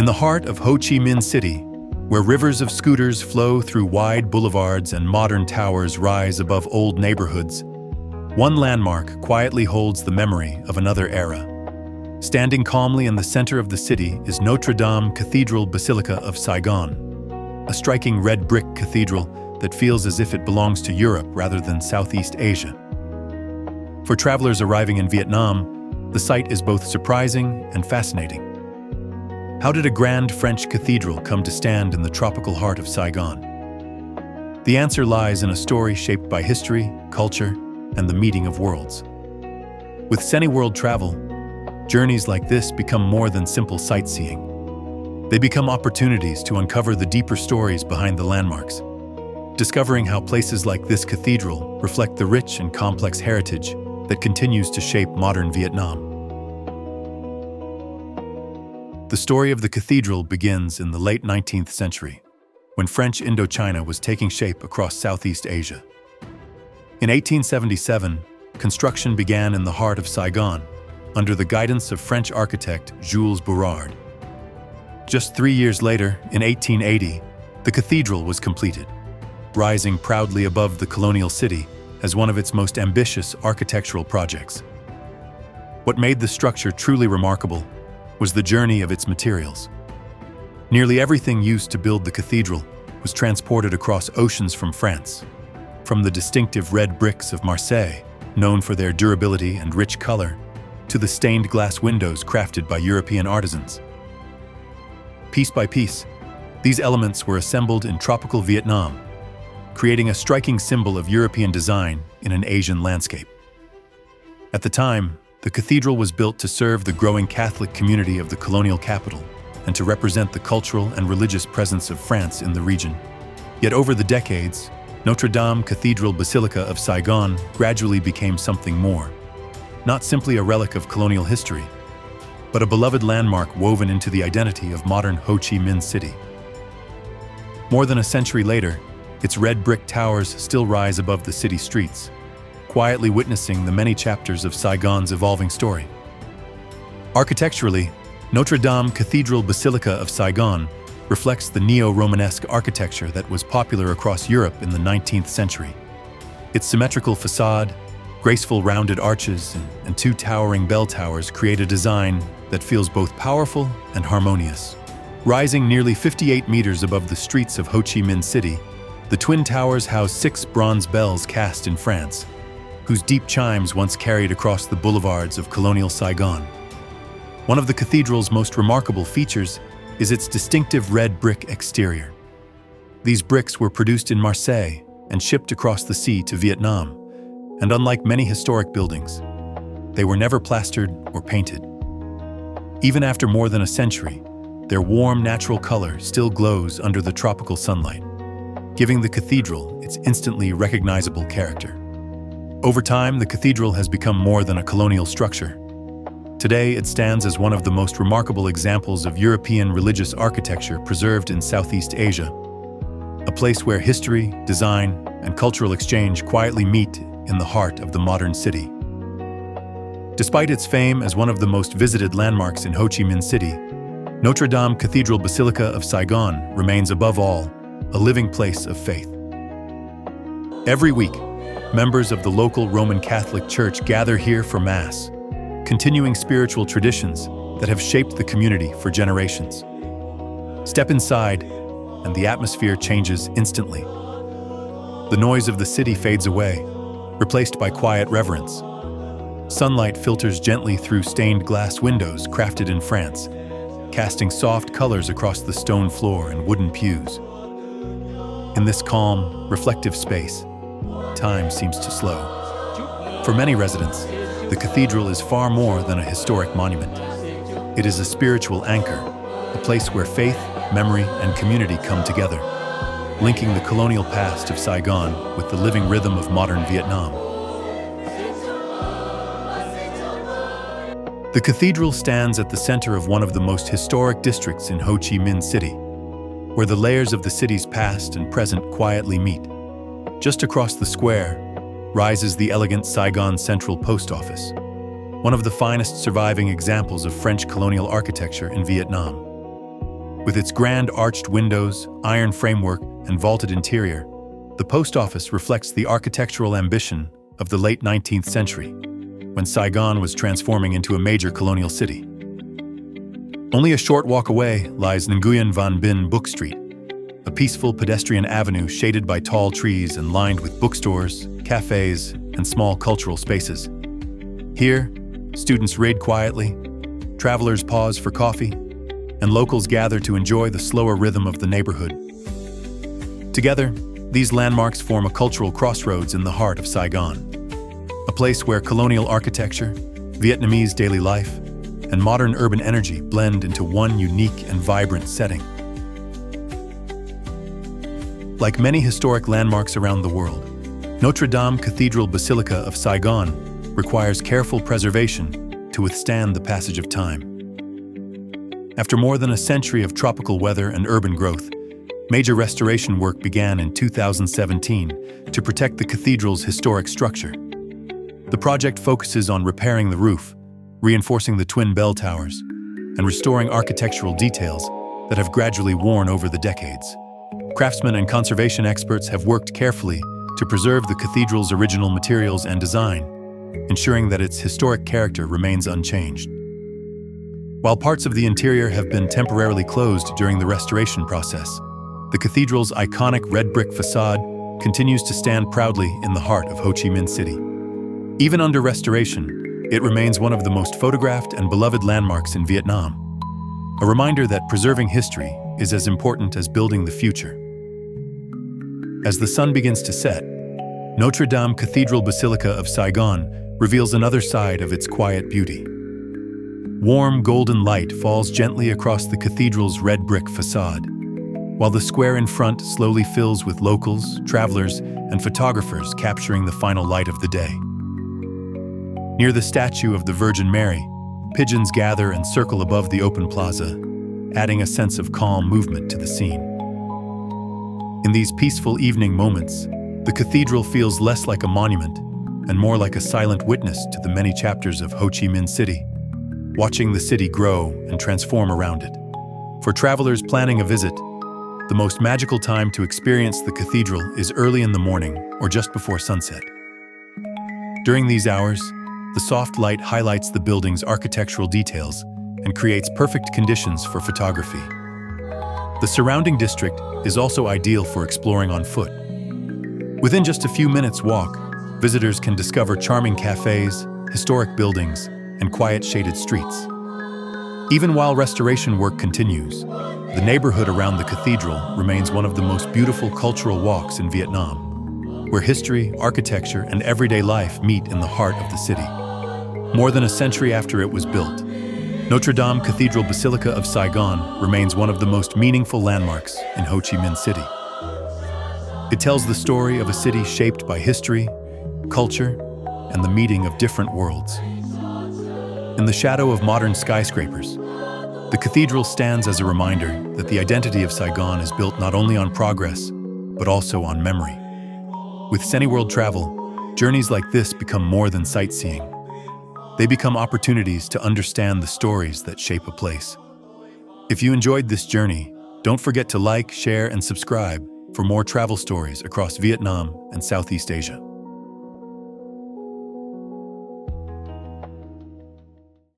In the heart of Ho Chi Minh City, where rivers of scooters flow through wide boulevards and modern towers rise above old neighborhoods, one landmark quietly holds the memory of another era. Standing calmly in the center of the city is Notre-Dame Cathedral Basilica of Saigon, a striking red brick cathedral that feels as if it belongs to Europe rather than Southeast Asia. For travelers arriving in Vietnam, the site is both surprising and fascinating. How did a grand French cathedral come to stand in the tropical heart of Saigon? The answer lies in a story shaped by history, culture, and the meeting of worlds. With World travel, journeys like this become more than simple sightseeing. They become opportunities to uncover the deeper stories behind the landmarks, discovering how places like this cathedral reflect the rich and complex heritage that continues to shape modern Vietnam. The story of the cathedral begins in the late 19th century, when French Indochina was taking shape across Southeast Asia. In 1877, construction began in the heart of Saigon, under the guidance of French architect Jules Bourard. Just 3 years later, in 1880, the cathedral was completed, rising proudly above the Colonial city as one of its most ambitious architectural projects. What made the structure truly remarkable was the journey of its materials. Nearly everything used to build the cathedral was transported across oceans from France, from the distinctive red bricks of Marseille, known for their durability and rich color, to the stained glass windows crafted by European artisans. Piece by piece, these elements were assembled in tropical Vietnam, creating a striking symbol of European design in an Asian landscape. At the time, the cathedral was built to serve the growing Catholic community of the colonial capital and to represent the cultural and religious presence of France in the region. Yet over the decades, Notre-Dame Cathedral Basilica of Saigon gradually became something more. Not simply a relic of colonial history, but a beloved landmark woven into the identity of modern Ho Chi Minh City. More than a century later, its red brick towers still rise above the city streets, quietly witnessing the many chapters of Saigon's evolving story. Architecturally, Notre-Dame Cathedral Basilica of Saigon reflects the neo-Romanesque architecture that was popular across Europe in the 19th century. Its symmetrical façade, graceful rounded arches, and two towering bell towers create a design that feels both powerful and harmonious. Rising nearly 58 meters above the streets of Ho Chi Minh City, the twin towers house 6 bronze bells cast in France, whose deep chimes once carried across the boulevards of colonial Saigon. One of the cathedral's most remarkable features is its distinctive red brick exterior. These bricks were produced in Marseille and shipped across the sea to Vietnam, and unlike many historic buildings, they were never plastered or painted. Even after more than a century, their warm, natural color still glows under the tropical sunlight, giving the cathedral its instantly recognizable character. Over time, the cathedral has become more than a colonial structure. Today, it stands as one of the most remarkable examples of European religious architecture preserved in Southeast Asia, a place where history, design, and cultural exchange quietly meet in the heart of the modern city. Despite its fame as one of the most visited landmarks in Ho Chi Minh City, Notre-Dame Cathedral Basilica of Saigon remains above all a living place of faith. Every week, members of the local Roman Catholic Church gather here for Mass, continuing spiritual traditions that have shaped the community for generations. Step inside, and the atmosphere changes instantly. The noise of the city fades away, replaced by quiet reverence. Sunlight filters gently through stained glass windows crafted in France, casting soft colors across the stone floor and wooden pews. In this calm, reflective space, time seems to slow. For many residents, the cathedral is far more than a historic monument. It is a spiritual anchor, a place where faith, memory, and community come together, linking the colonial past of Saigon with the living rhythm of modern Vietnam. The cathedral stands at the center of one of the most historic districts in Ho Chi Minh City, where the layers of the city's past and present quietly meet. Just across the square rises the elegant Saigon Central Post Office, one of the finest surviving examples of French colonial architecture in Vietnam. With its grand arched windows, iron framework, and vaulted interior, the post office reflects the architectural ambition of the late 19th century, when Saigon was transforming into a major colonial city. Only a short walk away lies Nguyen Van Binh Book Street, a peaceful pedestrian avenue shaded by tall trees and lined with bookstores, cafes, and small cultural spaces. Here, students read quietly, travelers pause for coffee, and locals gather to enjoy the slower rhythm of the neighborhood. Together, these landmarks form a cultural crossroads in the heart of Saigon, a place where colonial architecture, Vietnamese daily life, and modern urban energy blend into one unique and vibrant setting. Like many historic landmarks around the world, Notre-Dame Cathedral Basilica of Saigon requires careful preservation to withstand the passage of time. After more than a century of tropical weather and urban growth, major restoration work began in 2017 to protect the cathedral's historic structure. The project focuses on repairing the roof, reinforcing the twin bell towers, and restoring architectural details that have gradually worn over the decades. Craftsmen and conservation experts have worked carefully to preserve the cathedral's original materials and design, ensuring that its historic character remains unchanged. While parts of the interior have been temporarily closed during the restoration process, the cathedral's iconic red brick façade continues to stand proudly in the heart of Ho Chi Minh City. Even under restoration, it remains one of the most photographed and beloved landmarks in Vietnam, a reminder that preserving history is as important as building the future. As the sun begins to set, Notre-Dame Cathedral Basilica of Saigon reveals another side of its quiet beauty. Warm golden light falls gently across the cathedral's red brick facade, while the square in front slowly fills with locals, travelers, and photographers capturing the final light of the day. Near the statue of the Virgin Mary, pigeons gather and circle above the open plaza, adding a sense of calm movement to the scene. In these peaceful evening moments, the cathedral feels less like a monument and more like a silent witness to the many chapters of Ho Chi Minh City, watching the city grow and transform around it. For travelers planning a visit, the most magical time to experience the cathedral is early in the morning or just before sunset. During these hours, the soft light highlights the building's architectural details and creates perfect conditions for photography. The surrounding district is also ideal for exploring on foot. Within just a few minutes' walk, visitors can discover charming cafes, historic buildings, and quiet shaded streets. Even while restoration work continues, the neighborhood around the cathedral remains one of the most beautiful cultural walks in Vietnam, where history, architecture, and everyday life meet in the heart of the city. More than a century after it was built, Notre-Dame Cathedral Basilica of Saigon remains one of the most meaningful landmarks in Ho Chi Minh City. It tells the story of a city shaped by history, culture, and the meeting of different worlds. In the shadow of modern skyscrapers, the cathedral stands as a reminder that the identity of Saigon is built not only on progress, but also on memory. With Cineworld travel, journeys like this become more than sightseeing. They become opportunities to understand the stories that shape a place. If you enjoyed this journey, don't forget to like, share, and subscribe for more travel stories across Vietnam and Southeast Asia.